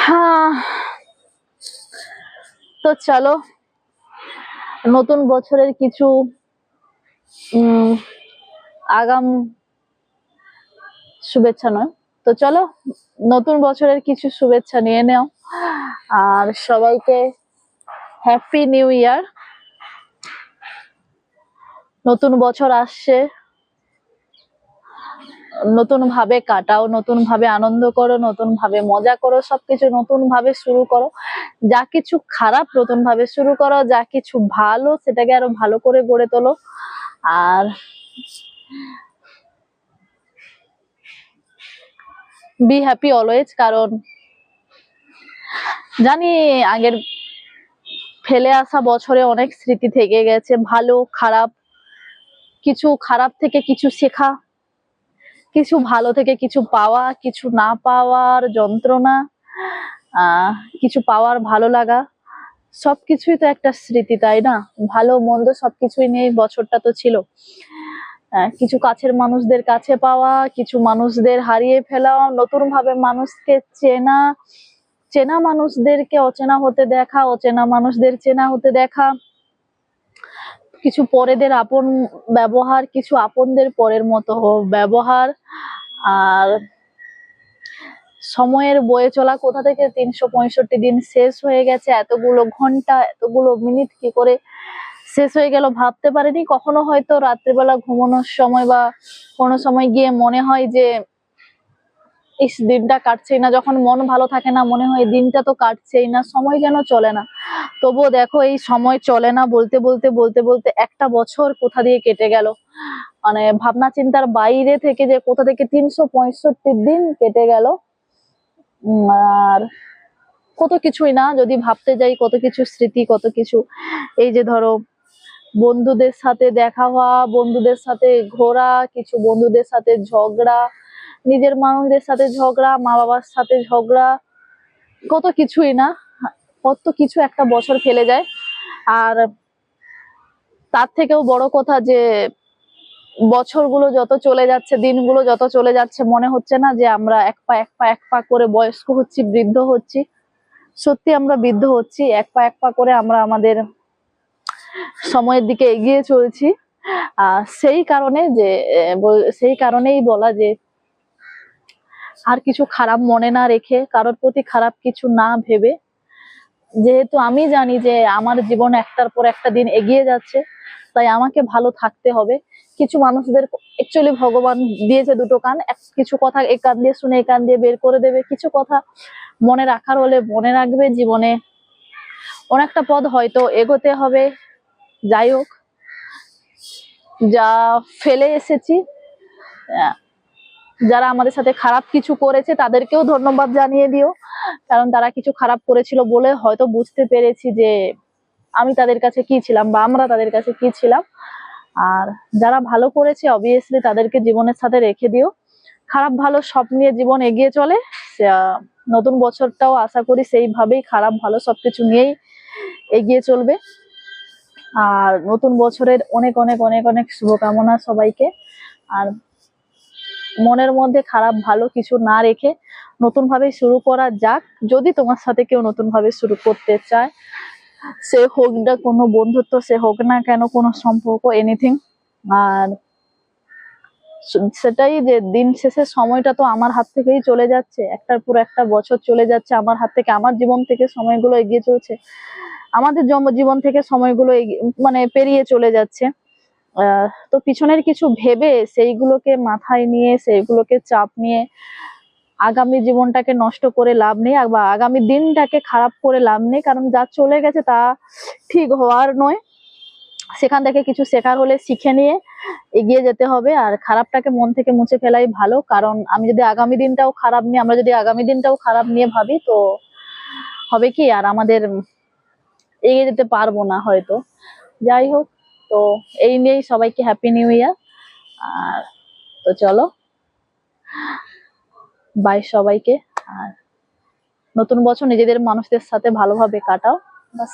হ্যাঁ, তো চলো নতুন বছরের কিছু আগাম শুভেচ্ছা নয়, তো চলো নতুন বছরের কিছু শুভেচ্ছা নিয়ে নাও। আর সবাইকে হ্যাপি নিউ ইয়ার। নতুন বছর আসছে, নতুন ভাবে কাটাও, নতুন ভাবে আনন্দ করো, নতুন ভাবে মজা করো, সবকিছু নতুন ভাবে শুরু করো। যা কিছু খারাপ নতুন ভাবে শুরু করো, যা কিছু ভালো সেটাকে আরো ভালো করে গড়ে তোলো। আর বি হ্যাপি অলওয়েজ, কারণ জানি আগের ফেলে আসা বছরে অনেক স্মৃতি থেকে গেছে, ভালো খারাপ। কিছু খারাপ থেকে কিছু শেখা, কিছু ভালো থেকে কিছু পাওয়া, কিছু না পাওয়ার যন্ত্রণা, কিছু পাওয়ার ভালো লাগা, সবকিছুই তো একটা স্মৃতি, তাই না? ভালো মন্দ সবকিছুই নিয়ে বছরটা তো ছিল। কিছু কাছের মানুষদের কাছে পাওয়া, কিছু মানুষদের হারিয়ে ফেলা, নতুন ভাবে মানুষকে চেনা, চেনা মানুষদেরকে অচেনা হতে দেখা, অচেনা মানুষদের চেনা হতে দেখা, কিছু পরেদের আপন ব্যবহার, কিছু আপনদের পরের মতো ব্যবহার। আর সময়ের বয়ে চলা কোথা থেকে 365 দিন শেষ হয়ে গেছে, এতগুলো ঘন্টা এতগুলো মিনিট কি করে শেষ হয়ে গেল ভাবতে পারিনি কখনো। হয়তো রাত্রিবেলা ঘুমানোর সময় বা কোনো সময় গিয়ে মনে হয় যে এই দিনটা কাটছেই না, যখন মন ভালো থাকে না মনে হয় দিনটা তো কাটছেই না, সময় যেন চলে না। তবুও দেখো এই সময় চলে না বলতে বলতে বলতে বলতে একটা বছর কোথা দিয়ে কেটে গেল, মানে ভাবনা চিন্তার বাইরে থেকে যে কোথা থেকে 365 দিন কেটে গেল। আর কত কিছুই না, যদি ভাবতে যাই কত কিছু স্মৃতি, কত কিছু। এই যে ধরো বন্ধুদের সাথে দেখা হওয়া, বন্ধুদের সাথে ঘোরা, কিছু বন্ধুদের সাথে ঝগড়া, নিজের মানুষদের সাথে ঝগড়া, মা বাবার সাথে ঝগড়া, কত কিছুই না, কত কিছু একটা বছর ফেলে যায়। আর তার থেকেও বড় কথা যে বছরগুলো যত চলে যাচ্ছে, দিনগুলো যত চলে যাচ্ছে, মনে হচ্ছে না যে আমরা এক পা করে বয়স্ক হচ্ছি, বৃদ্ধ হচ্ছি। সত্যি আমরা বৃদ্ধ হচ্ছি, এক পা করে আমরা আমাদের সময়ের দিকে এগিয়ে চলছি। সেই কারণে যে সেই কারণেই বলা যে আর কিছু খারাপ মনে না রেখে, কারোর প্রতি খারাপ কিছু না ভেবে, যেহেতু আমি জানি যে আমার জীবন একটার পর একটা দিন এগিয়ে যাচ্ছে, তাই আমাকে ভালো থাকতে হবে। কিছু মানুষদের অ্যাকচুয়ালি ভগবান দিয়েছে দুটো কান, কিছু কথা এক কান দিয়ে শুনে এক কান দিয়ে বের করে দেবে, কিছু কথা মনে রাখার হলে মনে রাখবে। জীবনে অনেকটা পথ হয়তো এগোতে হবে। যাই হোক, যা ফেলে এসেছি, যারা আমাদের সাথে খারাপ কিছু করেছে তাদেরকেও ধন্যবাদ জানিয়ে দিও, কারণ তারা কিছু খারাপ করেছিল বলে হয়তো বুঝতে পেরেছি যে আমি তাদের কাছে কি ছিলাম বা আমরা তাদের কাছে কি ছিলাম। আর যারা ভালো করেছে অবভিয়াসলি তাদেরকে জীবনের সাথে রেখে দিও। খারাপ ভালো সব নিয়ে জীবন এগিয়ে চলে। নতুন বছরটাও আশা করি সেইভাবেই খারাপ ভালো সবকিছু নিয়েই এগিয়ে চলবে। আর নতুন বছরের অনেক অনেক অনেক অনেক শুভকামনা সবাইকে। আর মনের মধ্যে খারাপ ভালো কিছু না রেখে নতুন ভাবে শুরু করা যাক। যদি তোমার সাথে কেউ নতুন ভাবে শুরু করতে চায়, সে হোক না কোনো বন্ধুত্ব, সে হোক না কেন কোনো সম্পর্ক, এনিথিং। আর সেটাই যে দিন শেষে সময়টা তো আমার হাত থেকেই চলে যাচ্ছে, একটার পর একটা বছর চলে যাচ্ছে আমার হাত থেকে, আমার জীবন থেকে সময়গুলো এগিয়ে চলছে, আমাদের জীবন থেকে সময়গুলো মানে পেরিয়ে চলে যাচ্ছে। তো পিছনের কিছু ভেবে সেইগুলোকে মাথায় নিয়ে, সেইগুলোকে চাপ নিয়ে আগামী জীবনটাকে নষ্ট করে লাভ নেই, বা আগামী দিনটাকে খারাপ করে লাভ নেই। কারণ যা চলে গেছে তা ঠিক হওয়ার নয়, সেখান থেকে কিছু শেখার হলে শিখে নিয়ে এগিয়ে যেতে হবে। আর খারাপটাকে মন থেকে মুছে ফেলাই ভালো, কারণ আমরা যদি আগামী দিনটাও খারাপ নিয়ে ভাবি তো হবে কি, আর আমাদের এগিয়ে যেতে পারবো না হয়তো। যাই হোক, তো এই নিয়েই সবাইকে হ্যাপি নিউ ইয়ার। আর তো চলো, বাই সবাইকে। আর নতুন বছর নিজেদের মানুষদের সাথে ভালোভাবে কাটাও, বাস।